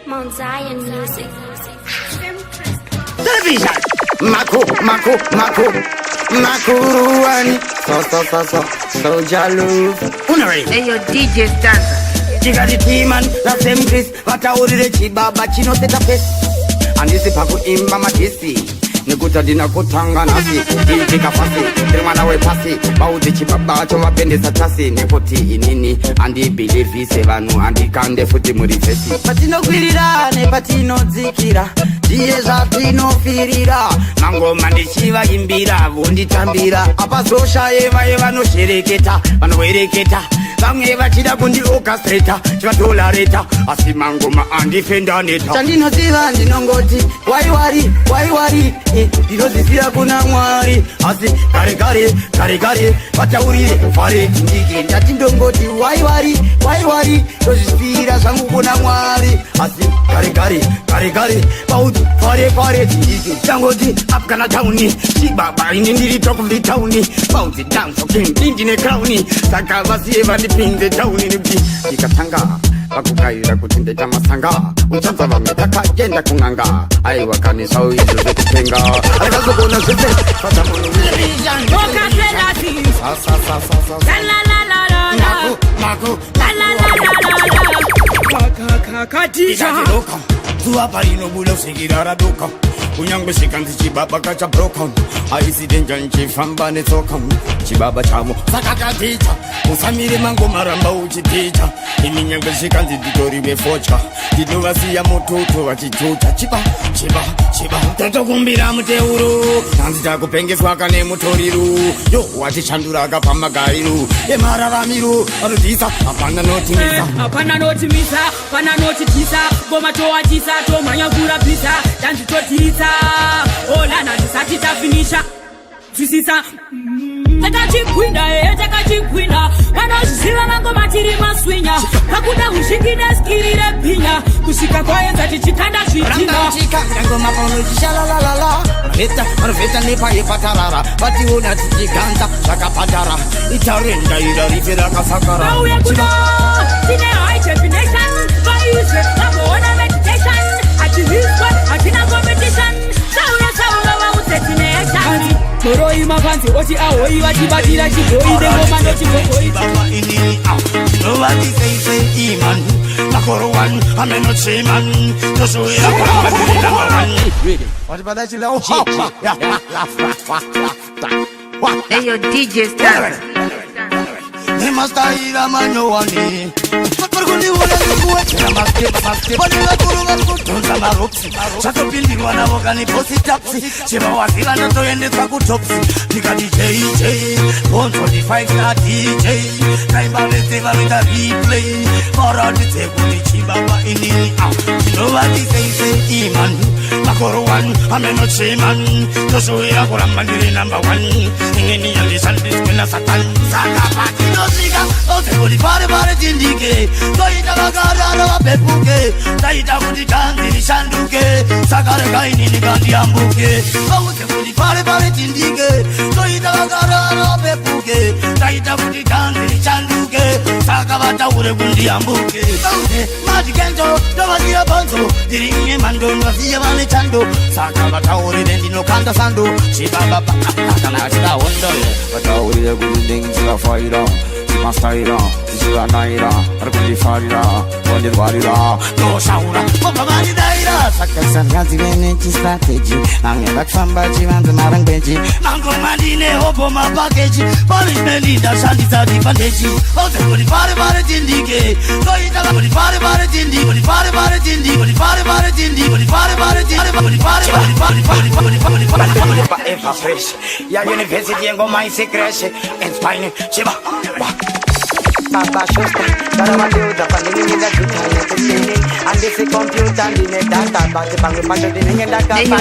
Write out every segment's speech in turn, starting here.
Mount Zion Music. Television. Makuruani. So jaloux. Unare. Hey, your DJ Stanza. Chigari Timan, la same Chris. Watauri de chibaba chino seta face. Andisi paku imba matisi. Nikuta dina kutanga nasi. Ika fasi. Termana we pasi. Bauzi chibaba choma pende satasi. Nekoti inini. Andi believe sevanu. Andi kande futi muri fesi. Patino kwilirane. Patino zikira. Diye zatino firira. Mango mandishiva imbira. Vundi tambira. Apa sosha eva no shereketa. Vano wereketa. Bamwe bachida kundi orchestrator. Chivatola reta. Asimango ma andi fenda neta. Chandino ziva ndinongoti. Why worry? Dirozifira kuna mwari. Asi kare. Pataurire fare ndiki. Chatindongoti why worry? Dirozifira zangu kuna mwari. Asi kare. Pauti fare ndiki. Changoti apkana tauni. Chibaba inindiri talk of the towni. Pauti dance for king. Indine crowni. Saka vasi eva nipinde tauni nipi. Ikatanga. Bakukaira kutinde chamasanga. Uchanza vametaka jenda kunanga. Aiwa kanisa uizu zetutenga. Alikazo kuna zete. Fata munu television. Boka selati. Sa. La. Maku. La. Kakatija. Tua parino bula usigirara doka. Unyangwe shikanzi chibaba kacha broken. Aisi denja nchifamba netokam. Chibaba chamo sakakatija. Usamire mango maramba uchitija. Iminyangwe shikanzi ditori wefocha. Didovasi ya mototo wachichocha. Chiba. Toto kumbira muteuru. Nanzita kupengeswa kane motoriru. Yo wachishandura kapama gariru. Emararamiru. Arudisa apana notimisa. Pana notitisa. Goma toa tisa. Tomanya kura pisa. Danzi totisa. Ola na disati ta finisha. Twisisa. Takachipwina. Vanozviziva mangoma tiri maswinya. Pakuda ushikine skirire pinya. Kusika kwaenza tichikanda zvitina. Ngoma pono chishalalala. Marveta nepa yepatarara. Vationa tichiganda zvakapatara. Itarenda irarifera kasakara. Nauya kuno. Tine high definition. Vaizve vagoona meditation. Achiviswa, achina competition. Saura vausetine action. Moroi mafanzi oti ahoi vachibatira chigoi dengoma ndochigogoi. Baba inini nobody say iman. Makoro one, I'm not say man. Just way up number one. What about that? Hey, your DJ Stanza. Masta ira manyowani. Pergundi wala kuwe. Maske. Bonila kurunga kutunza maroksi. Chato pindi wana wogani posi tapsi. Chema wasila ndo toyende kwa kutopsi. Nika DJ. 145 na DJ. Kaimba vete with a replay. Mara dite kuni chibaba inini. Nobody say iman. Makoro one, I'm not shaman. Joshua Kurambandiri number one. Ingeni yandi sandis kuna satan. Saka pati no siga. Ote kuli pare tindike. Toita bagara no pepuke. Taita kuli kandi ni shanduke. Sakare kaini ni kandi ambuke. Ote kuli pare tindike. Toita bagara no pepuke. Taita kuli kandi ni shanduke. Sakabata ure kundi ambuke. Mati kento, dovasi abonzo. Diringe mando nwazi yamane chando. Sakabata ure dendi no kanda sando. Chibaba kana chida ondo. Bata ure kundi dengi chila faira. Mastaira, Zura Naira, Arkundi Farira, Bondir Varira, no Shaura, Papa Daira, Sakasan Yazivene strategy, Angela Sambaji and the Narangaji, Mango Madine, Obama package, Polish Melinda, Shandita Divantage, also for the Pare Tindike, Toita, for the Pare Tindi, for the Pare Tindi, for the Pare Tindi, for the Pare Tindi, for the fresh, Ya University and go my secret, and spine, Chiba. Baba Shosta, Karamatuda, Pandini, the Tutani, and this is computer, and the data, but the Bangu Pacho, the Ningaka, and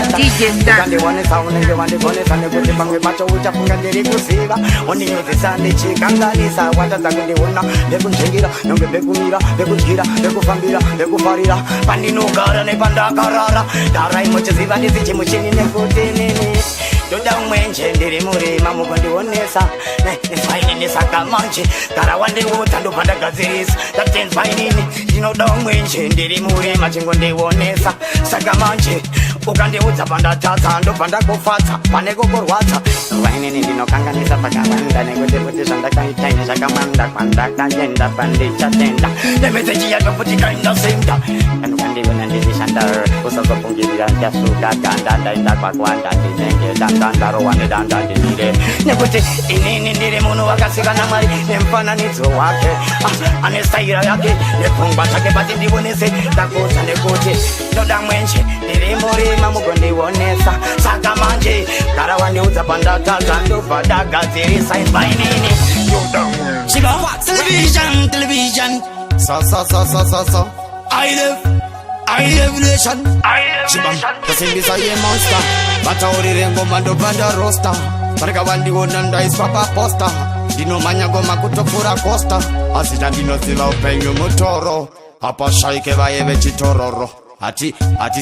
the one is found and the one is on it, and the Bangu Pacho, which are from the Rikusiva, only the Sunday Chikanga, Lisa, what is the one, the Kunshira, no Begumira, the Kushira, the Kufambira, the Kufarira, Pandino Gara, and Panda Carara, the Rai much as even the Chimuchin in the Kutini. Doda mwenje ndiri murima mukondionesa Fainini saka manje Kara wande wota ndopanda gazirisa That fainini Ndinoda mwenje ndiri murima chingondionesa Saka manje Ukandiudza panda tata ndopanda kufata Pane kukurwadza Fainini ndinokanganisa pakamanda Nekuti zvandakaitaini zvakamanda Kwandakayenda pandichatenda Nemeseji yatoputika inosinda Kandiona ndizishanda Usazopungirira ndasuka ganda Ndaenda kwakwanda ndinenge dandandaro wane danda ndinire Nekuti inini ndiri munhu wakasikana Mwari Nemfananidzo wake Ane staira yake Nepfungwa chake bati ndionese Ndakuza nekuti Ndoda mwenje ndiri murima mukondionesa Saka manje Kara wandiudza pandatadza ndobva ndagadzirisa Fainini Shiba television So I live nation Kasimbisa ye monster Bataurire ngoma ndopanda roster Parika wandiona ndaiswa pa posta Ndinomanya ngoma kutopfura costa Asita ndinoziva upenyu mutoro Apa shaike vaye vechitororo Ati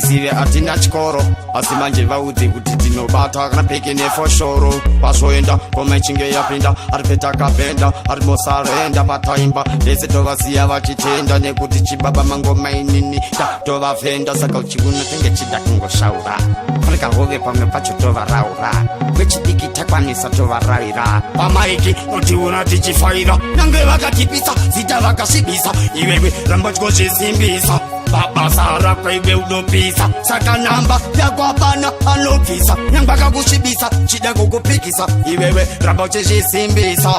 sive atina chikoro Asi manje vaudzi kuti tinobata kana peke nefoshoro Pasoenda koma ichinge yapinda Aripeta kapenda arimosarenda pataimba Lese tovasiya vachitenda Nekuti chibaba mangoma inini Tovafenda saka uchiguna tenge chida kungoshaura Falika hove pame pacho tovaraura Wechidiki takwanisa tovaraira Pamaiki utiuna tichifaira Nange vakatipisa zita vakashibisa Iwewe rambachko chisimbisa Baba Sara kwebe udopisa Saka namba yakwapana anopisa Nyambaka kushibisa chida kukupikisa Iwewe ramba chishisimbisa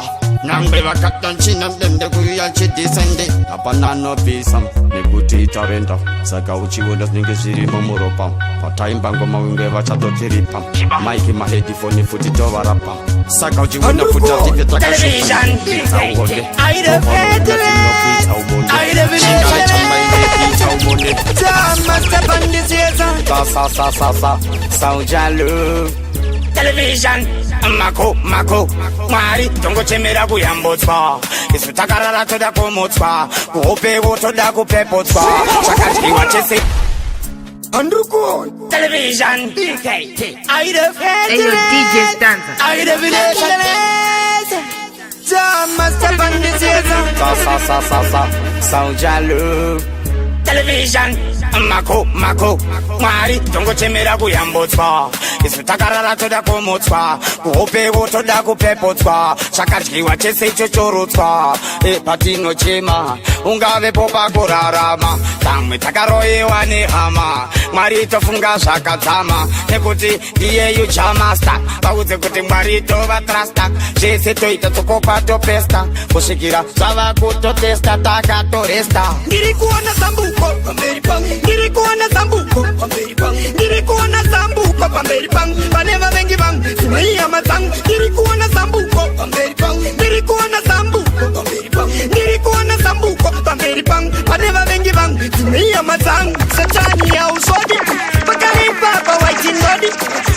Nangbe wakata nchina ndende kuya chidisende Apana anopisa Nekuti itarenda Saka uchiwona zinge zirimo muropa Pataimba ngoma winge vachadotiripa Maiki mahedifoni futi tovarapa Saka uchiwona futa tipe takashika Pizza ugonde Television Mako Mwari tongo chemera kuyambotswa Isu takarara toda kumotswa Kuhopewo toda kupepotswa Chakadyiwa chese Andrukon Television Ayo DJ Stanza Television Mako Mwari tongo chemera kuyambotswa Isu takarara toda kumotswa Kuhopewo toda kupepotswa Chakadyiwa chese chochorotswa Patino chema Ungave popa kurarama Tamwe takaroyewa nehama Mwari tofunga zvakadzama Nekuti iyeyu chamasta Vaudze kuti Mwari tova trasta Zvese toita tokopa topesta Kusvikira zvava kutotesta takatoresta Ndiri kuona zambuko pamberi pangu Ndiri kuona zambuko pamberi pangu Ndiri kuona zambuko pamberi pangu Pane vavengi vangu Zimeyama zangu Ndiri kuona zambuko pamberi pangu Ndiri kuona zambuko pamberi pangu Ndiri kuona zambuko pamberi pangu Pane vavengi vangu Zimeyama zangu Satani ya usodi Pakari baba wajinodi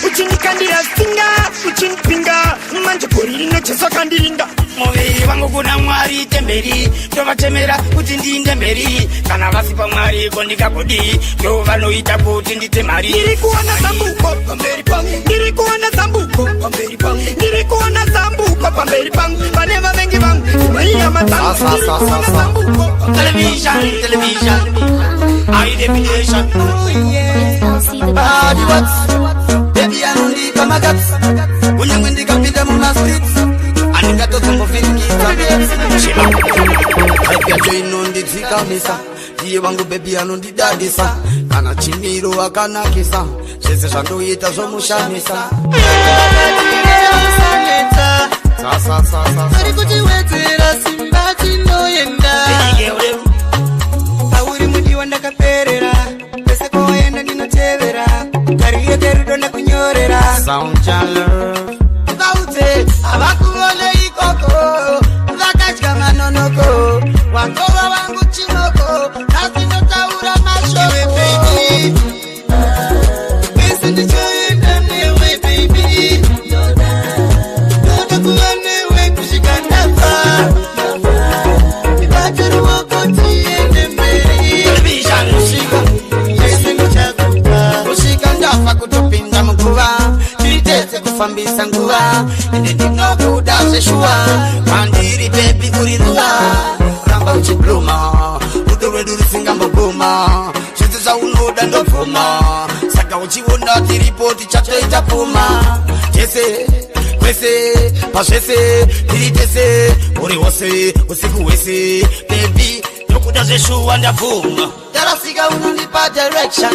Uchinikandira singa Uchinipinga Manje poriri necheso kandirinda Muviri vangu kuna Mwari temberi Tovatemera kuti ndiinde mberi Kana vasipa Mwari kondika kudi Ndovanoita kuti ndite mari Ndiri kuona zambuko pamberi pangu Ndiri kuona zambuko pamberi pangu Ndiri kuona zambuko pamberi pangu Pane vavengi vangu Zimeyama zangu Ndiri kuona zambuko Television High definition Body what's Baby anundi kama gaps Unyangwe ndikapita muna streets Aningato zombo fingiza Shima Hype ya joino ndizikamisa Diye wangu baby anundi dadisa Kana chimiro akana kisa Shese shandoita zomushamisa Ari kutiwetera simbati noyenda Auri mudi wanda kaperera Pese koyenda ndinotevera Kariye kerudo nekunyorera Sound channel Vaute avakuone ikoko Vakachka manonoko Wakova wangu chinoko Nasinotaura mashoko baby Pese ndichoenda newe baby Noda kuwa newe kushikandapa Ibaturu wako tiende mberi Television ushika Yesi mchakuka Ushika ndafa kutopinda mkuwa Chitete kufa zuwa ende ndinokuda zveshuwa kwandiri bebi uri ruwa ramba uchibluma rudo rwedu rusingamboguma zvese zvaunoda ndobvuma saka uchiona tiripo tichatoita pfuma tese kwese pazvese tiri tese uri wose usiku hwese bebi ndokuda zveshuwa ndabvuma ndarasika unondipa direction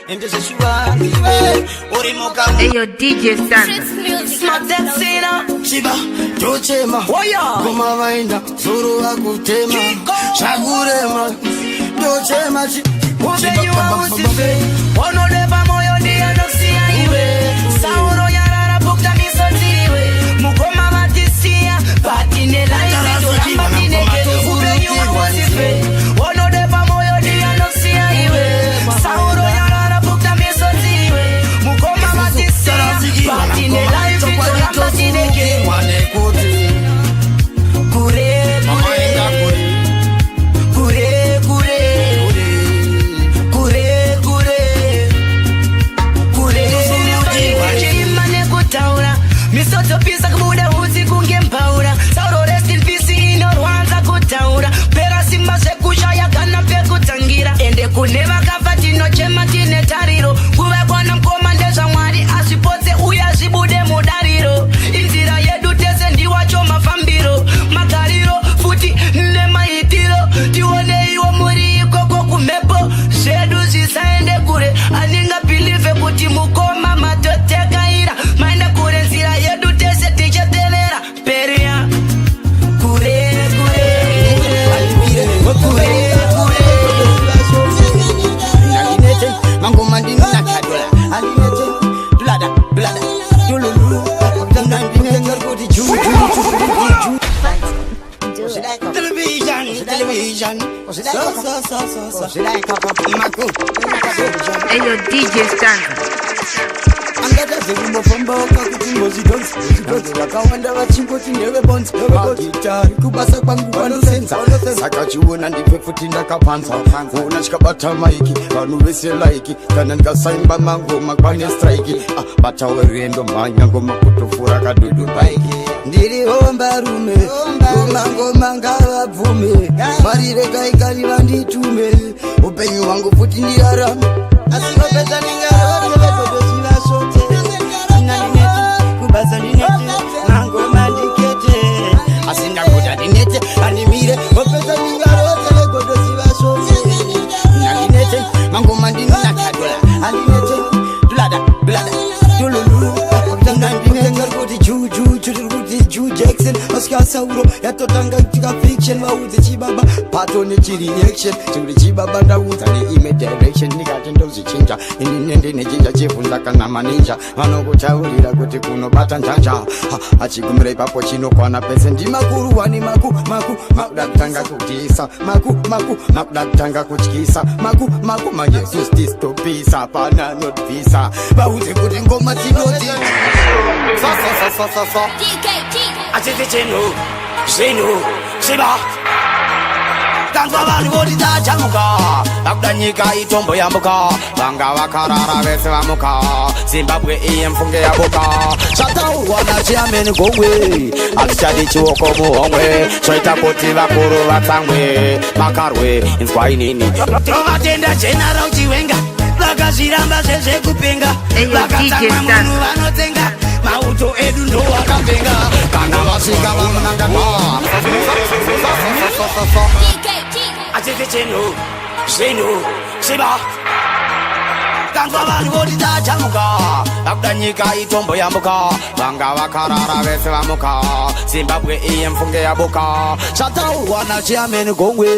ende zveshuwa iwe uri muka Ayo DJ Stanza. chiba tochema goma vainda zuru vakutema zvakurema tochema upenyu hausife unolepa moyo ndianosiya iwe sauro yarara bukta misotiriwe mukoma vatisiya patine laife toramba tineke upenyu hausife unolepa moyo ndianosiya iwe sauro yarara bukta misotiriwe mukoma vatisiya patine laife toramba tineke misotopisa kubuda usiku ngempaura sauro rest in peace inorwanza kutaura pera simba zvekushaya kana pekutangira ende kune vakafa tinochema tine tariro kuva kwana mkoma ndezvamwari azvipotse uye azvibude mudariro inzira yedu tese ndiwacho mafambiro magariro futi nemaitiro tione iwo muri ikoko kumhepo zvedu zvisaende kure andingabhilive kuti mukoma matotekaira maenda kure nzira yedu tese tichetelera peria kure mango mandini nakadola alinete blada tululu ndandine ngargoti ju television Ayo DJ Stanza. angataze kumbofamboka kuti ngozidonzi vakawanda vachingoti ndevebonzi gitari kubasa kwangu vanosenza saka chiona ndipe futi ndakapanza kuona chikabata maiki vanhu vese laiki kana ndikasaimba mangoma kwane strike batawe rwendo mhanya ngoma kutofura kadudu baiki ndiri homba rume ngoma ngavabvume mwari regai kani vanditume upenyu hwangu futi ndirarame asi vapedza ningarotevedodoziva sote inandinete kubasa ndinete mangoma ndikete asi ndakuda ndinete andimire vapedza ningarotevegodoziva sote inandinete mangoma ndinakadola andinete blada tululu ndandine ngarikuti juju chirikuti ju Jackson oscar sauro yatotanga tika fiction vaudze chibaba pato nechiri action chiri chibaba ndaudza neime direction ndikati ndozvichinja inini ndinechinja chivunza kana maninja vanokutaurira kuti kunobata njanja achigumira ipapo chinokwana pese ndimakuru wani makuda kutanga kutiisa makuda kutanga kutyisa maku manje sististopisa pana notvisa vaudze kuti ngoma tinoti achiti chinhu shiba tanzwa vanhu voti tachamuka vakuda nyika itombo yambuka vanga vakarara vese vamuka zimbabwe iye mfunge yabuka zvataurwa nachiameni gomwe hatichadi chioko muhomwe zvoita kuti vakuru vatsamwe makarwe inzwa inini tovatenda general chiwenga vakazviramba zvezvekupenga vakatsamwa munhu vanotsenga mauto edu ndo wakapenga kana vasvika vamunangana achiti chinhu shiba tanzwa vanhu voti tachamuka vakuda nyika itombo yambuka vanga vakarara vese vamuka zimbabwe iye mfunge yabuka zvataurwa nachiameni gomwe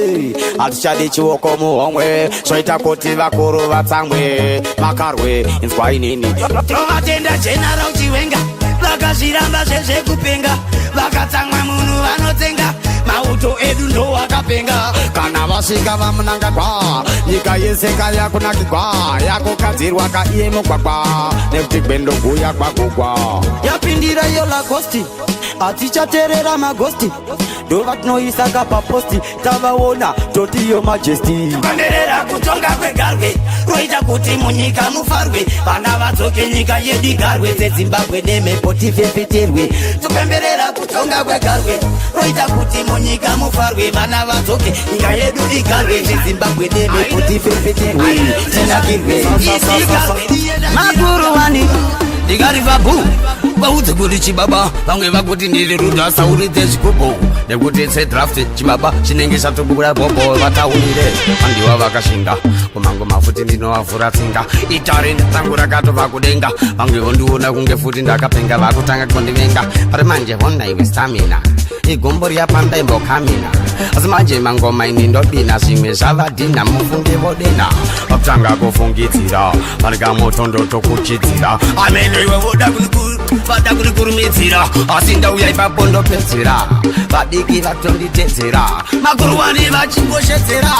hatichadi chioko muhomwe zvoita kuti vakuru vatsamwe makarwe inzwa inini tovatenda general chiwenga vakazviramba zvezvekupenga vakatsamwa munhu vanotsenga mauto edu ndo wakapenga kana vasvika vamunangagwa nyika yese kayakunakigwa yakugadzirwa kaiye mugwagwa nekuti gwendo guya kwakugwa yapindira iyo lagosti atichaterera magosti dova tinoisaka paposti tavaona toti yo majesty kuenderera kutonga kwegarwe roita kuti munyika mufarwe vana vadzoke nyika yedu igarwe sezimbabwe nemhepo tifefeterwe topemberera kutonga kwegarwe roita kuti munyika mufarwe vana vadzoke nyika yedu igarwe sezimbabwe nemhepo tifefeterwe tinakirwe makuru wani ndikariva bhu vaudze kuti chibaba vamwe vakuti ndiri ruda sauridze zvigubhu nekuti sedraft chibaba chinenge chatobukura bhobho vataurire vandiwa vakashinga kumangoma futi ndinovavhura tsinga itare ndatsangu rakatova kudenga vamwe vondiona kunge futi ndakapenga vakutanga kundivenga pari manje vona iwe stamina igombo riyapanda imbokamina asi manje mangoma ini ndobina zvimwe zvavadhina mufunge vodena vakutanga kufungidzira varika moto ndotokuchidzira amene iwe vada kurikurumidzira asi ndauya ipapo ndopedzera vadiki vatonditedzera makuruwani vachingoshedzera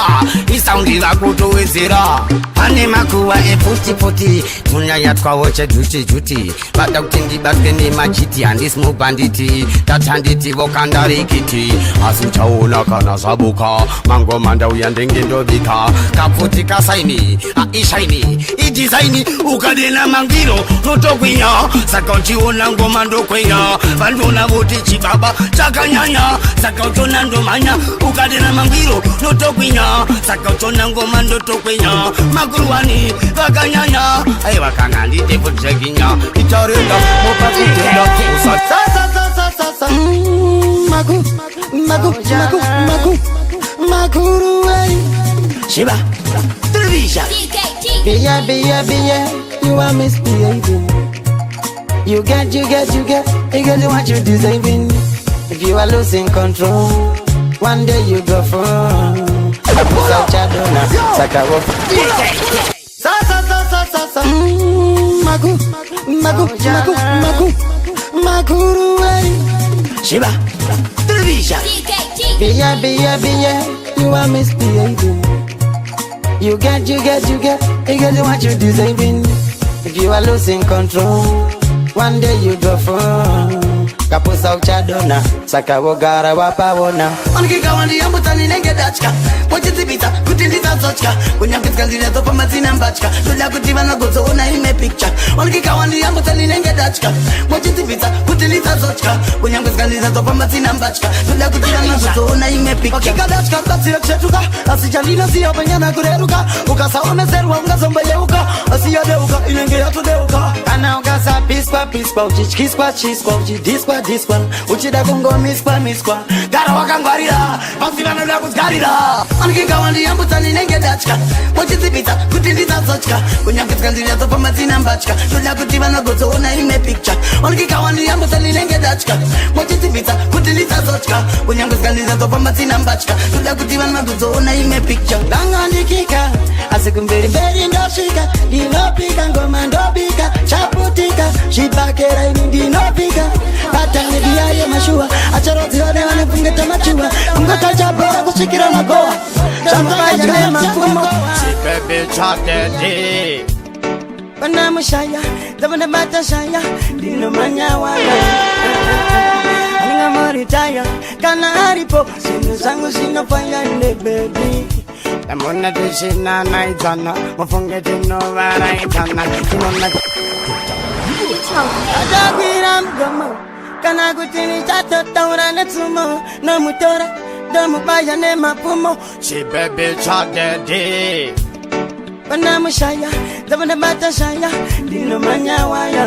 isaundi vakutowedzera pane makuva epfuti tunyaya twavo chejuti vada kuti ndibatwe nemajiti handisi mubhanditi tatanditi vokandarikiti asi uchaona kana zvabuka mangoma ndauya ndenge ndobika kapfuti kasaini aishaini idisaini ukadena mangiro notokwinya saka uchiona ngoma ndokwenya vandiona voti chibaba chakanyanya saka uchiona ndomanya ukadena mangiro notokwinya saka uchiona ngoma ndotokwenya makuruwani vakanyanya ai vakanga ndite kujekinya itarenda mopatitenda usasasasasasa makuru wei shiba television be you are misbehaving. You get what you deserving. If you are losing control, one day you go from such a donor, sakawo. Makuru wei shiba television be you are misbehaving. You get what you deserving. If you are losing control, one day you go from kapusa uchadona sakawo gara wapawona onikika wandi ambutani nenge dachka mochitibita kuti nditazochka kunyambitska ndinatopa mazina mbachka ndoda kuti vanagozoona ime picture onikika wandi ambutani nenge dachka mochitibita kuti nditazochka kunyambitska ndinatopa mazina mbachka ndoda kuti vanagozoona ime picture okika dachka katsira chetuka asichandina siya panyana kureruka ukasaoneserwa ungazombayeuka asiyadeuka inenge yatodeuka kana ukasa pispa uchichkispa chispa uchidispa uchida kungomispa gara wakangwarira pasi vanoda kugarira anikika wandiyambutani nenge dachka mochitsipita kuti nditazochka kunyambitska ndinatopa mazina mbachka ndoda kuti vanagozoona ime picture anikika wandiyambutani nenge dachka mochitsipita kuti nditazochka kunyambitska ndinatopa mazina mbachka ndoda kuti vanagozoona ime picture ndanga ndikika asi kumberi ndosvika ndinopika ngoma ndobika chaputika zvibhakera ini ndinopika batange diyaye mashua acharodzione vanefungeta machuwa ungakachabora kusvikira magoa zvambaja nemafumo chibebe chatete vana mushaya ndavana batashaya ndinomanyawaya aningamoritaya kana aripo zvinhu zvangu zvinofanya nebebi amona tishina naitana mufunge tinovaraitana tinona atakwira mgomo kana kuti nichatotaura netsumo nomutora ndomubaya nemapumo chibebe chadede vana mushaya ndavana batashaya ndinomanyawaya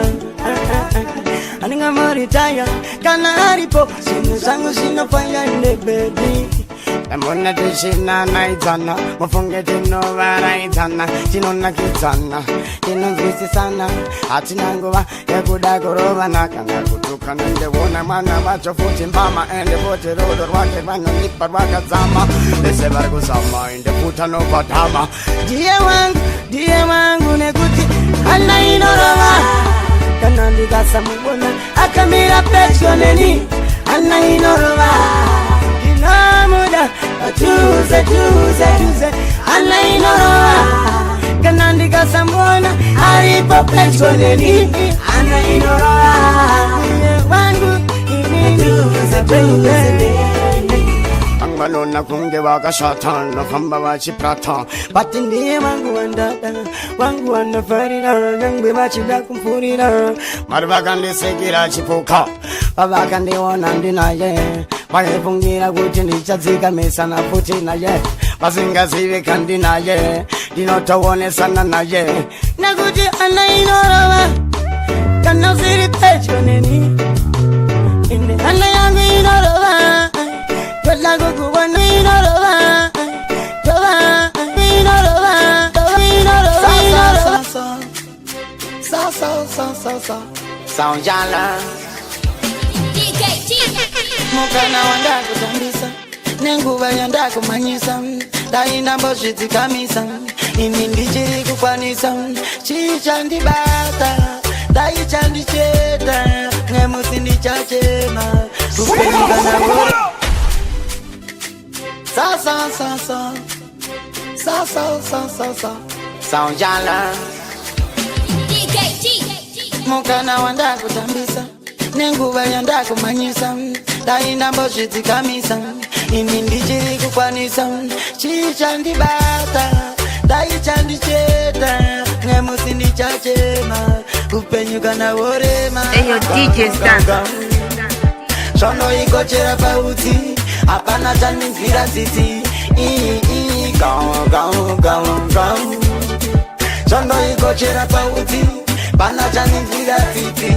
aningamoritaya kana aripo zvinhu zvangu zvinofanya nebebi amona tishina naitana mufunge tinovaraitana tinonakidzana tinomvisisana hatina nguva yekuda kurovana kana kutukana ndevona mwana vacho futi mbama ende futi rudo rwake vanonipa rwakadzama vese vari kuzama ende futi anobhadhama ndiye wangu nekuti hana inorova kana ndikasamubona akamira pedyo neni hana inorova namuda tuze ana inoroa kana ndikasambona aripo pedyo neni ana inoroa wangu ini Manona kunge waka shatan no kamba wachi prata bati ndiye wangu wandada wangu wanafarira ngwe machida kumfurira marubaka ndisekira chipuka babaka ndiona ndinaye vayefungira kuti ndichadzika mesana futi naye vasingazive kandi naye ndinotowonesana naye nekuti ana inorova kana usiri pedyo neni ine ana yangu inorova Tola kukuwana inorova Tova inorova Tova inorova Sa Saunjala Mukana wanda kutambisa Nenguva yanda kumanyisa Daina mboshiti kamisa Ini ndichiri kukwanisa Chicha ndibata Daicha ndicheta Ngemusi ndichachema Kupenika na kore Sa Saunjala Mukana wanda kutambisa Nenguva yanda kumanyisa Daina mboshiti kamisa Ini ndichiri kukwanisa Chicha ndibata Daicha ndicheta Ngemusi ndichachema Kupenyuka na worema Eyo DJ Stanza Shono ikochera pauti Apana chani mfira titi Gao Shono ikochera pauti Pana chani mfira titi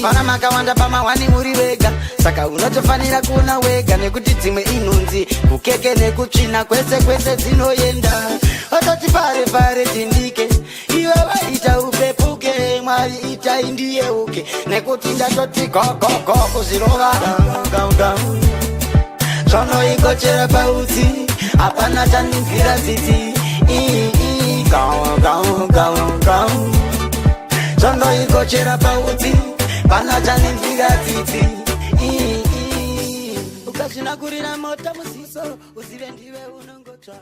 Pana makawanda pama wani muri wega Saka unotofanira kuna wega Nekuti dzimwe inunzi Kukeke nekuchina kwese zinoyenda Ototi pare tindike Iwe waita upepuke Mwari ita indiye uke Nekuti ndatoti koko kuzirova Gao Shono ikochera pauti Apana chani mfira titi Gao Shono ikochera pauti Pana chani mfira titi Ukashina kurina mota musiso Uzive ndiwe unongotra